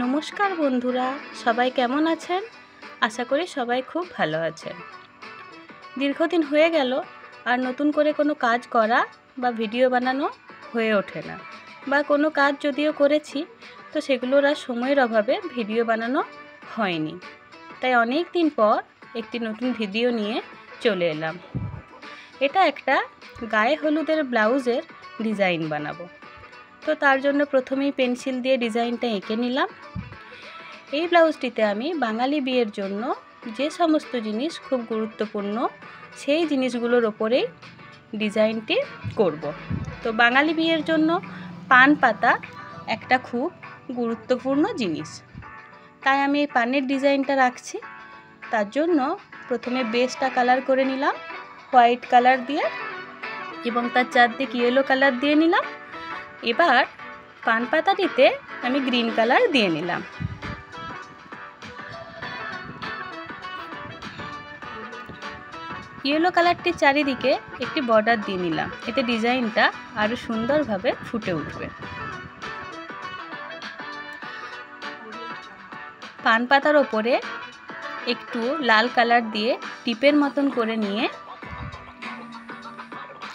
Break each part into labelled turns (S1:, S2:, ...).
S1: নমস্কার বন্ধুরা, সবাই কেমন আছেন? আশা করি সবাই খুব ভালো আছেন। দীর্ঘদিন হয়ে গেল আর নতুন করে কোনো কাজ করা বা ভিডিও বানানো হয়ে ওঠে না, বা কোনো কাজ যদিও করেছি তো সেগুলোর আর সময়ের অভাবে ভিডিও বানানো হয়নি। তাই অনেক দিন পর একটি নতুন ভিডিও নিয়ে চলে এলাম। এটা একটা গায়ে হলুদের ব্লাউজের ডিজাইন বানাবো। তো তার জন্য প্রথমেই পেন্সিল দিয়ে ডিজাইনটা এঁকে নিলাম। এই ব্লাউজটিতে আমি বাঙালি বিয়ের জন্য যে সমস্ত জিনিস খুব গুরুত্বপূর্ণ সেই জিনিসগুলোর ওপরেই ডিজাইনটি করব। তো বাঙালি বিয়ের জন্য পান পাতা একটা খুব গুরুত্বপূর্ণ জিনিস, তাই আমি এই পানের ডিজাইনটা রাখছি। তার জন্য প্রথমে বেসটা কালার করে নিলাম হোয়াইট কালার দিয়ে, এবং তার চারদিক ইয়েলো কালার দিয়ে নিলাম। এবার পান পাতাটিতে আমি গ্রিন কালার দিয়ে নিলাম। ইয়েলো কালারটির চারিদিকে একটি বর্ডার দিয়ে নিলাম, এতে ডিজাইনটা আরো সুন্দরভাবে ফুটে উঠবে। পান পাতার ওপরে একটু লাল কালার দিয়ে টিপের মতন করে নিয়ে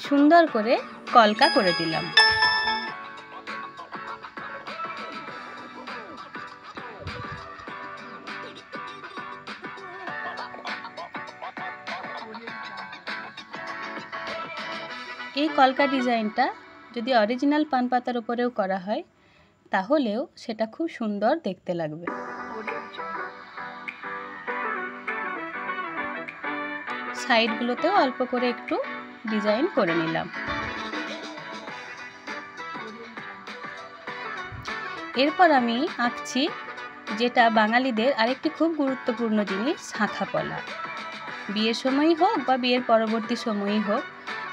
S1: সুন্দর করে কলকা করে দিলাম। এই কলকা ডিজাইনটা যদি অরিজিনাল পান পাতার উপরেও করা হয় তাহলেও সেটা খুব সুন্দর দেখতে লাগবে। সাইডগুলোতেও অল্প করে একটু ডিজাইন করে নিলাম। এরপর আমি আঁকছি যেটা বাঙালিদের আরেকটি খুব গুরুত্বপূর্ণ জিনিস, শাঁখা পলা। বিয়ের সময়ই হোক বা বিয়ের পরবর্তী সময়ই হোক,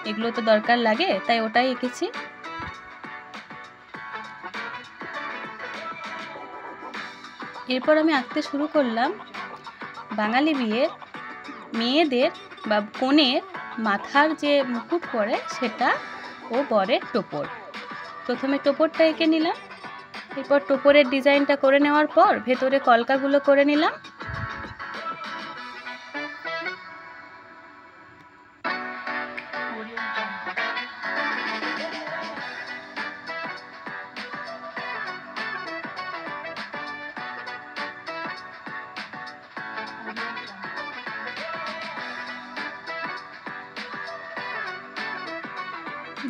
S1: এগুলো তো দরকার লাগে, তাই ওটাই এঁকেছি। এরপর আমি আঁকতে শুরু করলাম বাঙালি বিয়ের মেয়েদের বা কনের মাথার যে মুকুট পরে সেটা ও বরের টোপর। প্রথমে টোপরটা এঁকে নিলাম, এরপর টোপরের ডিজাইনটা করে নেওয়ার পর ভেতরে কলকাগুলো করে নিলাম।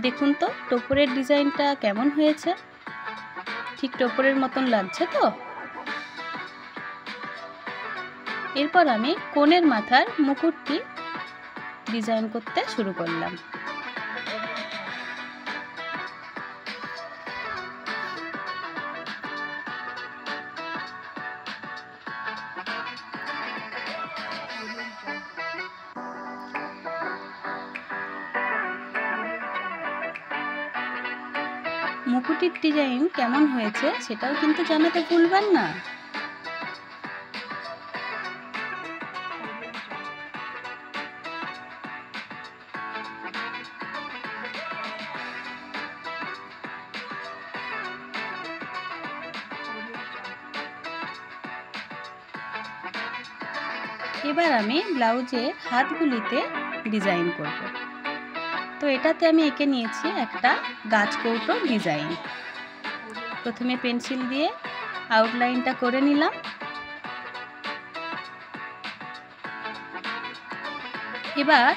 S1: দেখুন তো টোপরের ডিজাইনটা কেমন হয়েছে, ঠিক টোপরের মতন লাগছে তো? এরপর আমি কনের মাথার মুকুটটি ডিজাইন করতে শুরু করলাম। মুকুটির ডিজাইন কেমন হয়েছে সেটাও কিন্তু জানাতে ভুলবেন না। এবার আমি ব্লাউজের হাতগুলিতে ডিজাইন করব। তো এটাতে আমি এঁকে নিয়েছি একটা গাছকৌটো ডিজাইন। প্রথমে পেন্সিল দিয়ে আউটলাইনটা করে নিলাম। এবার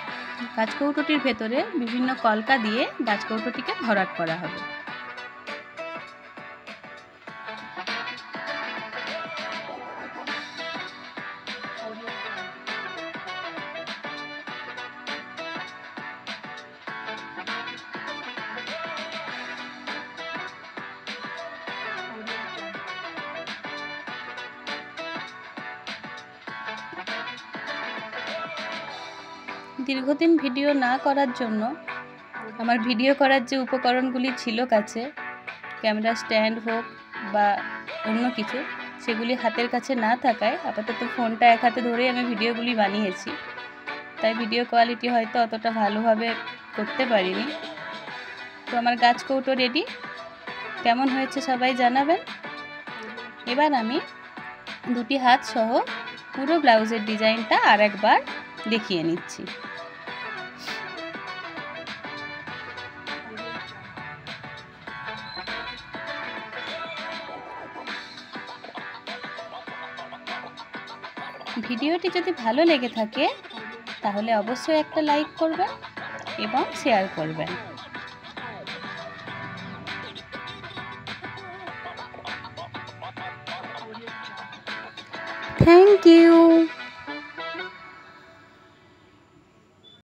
S1: গাছকৌটোটির ভেতরে বিভিন্ন কলকা দিয়ে গাছকৌটোটিকে ভরাট করা হবে। দীর্ঘদিন ভিডিও না করার জন্য আমার ভিডিও করার যে উপকরণগুলি ছিল কাছে, ক্যামেরা স্ট্যান্ড হোক বা অন্য কিছু, সেগুলি হাতের কাছে না থাকায় আপাতত ফোনটা এক হাতে ধরেই আমি ভিডিওগুলি বানিয়েছি। তাই ভিডিও কোয়ালিটি হয়তো অতটা ভালোভাবে করতে পারিনি। তো আমার গাছকৌটো রেডি, কেমন হয়েছে সবাই জানাবেন। এবার আমি দুটি হাত সহ পুরো ব্লাউজের ডিজাইনটা আরেকবার দেখিয়ে নিচ্ছি। ভিডিওটি যদি ভালো লেগে থাকে তাহলে অবশ্যই একটা লাইক করবেন এবং শেয়ার করবেন। Thank you.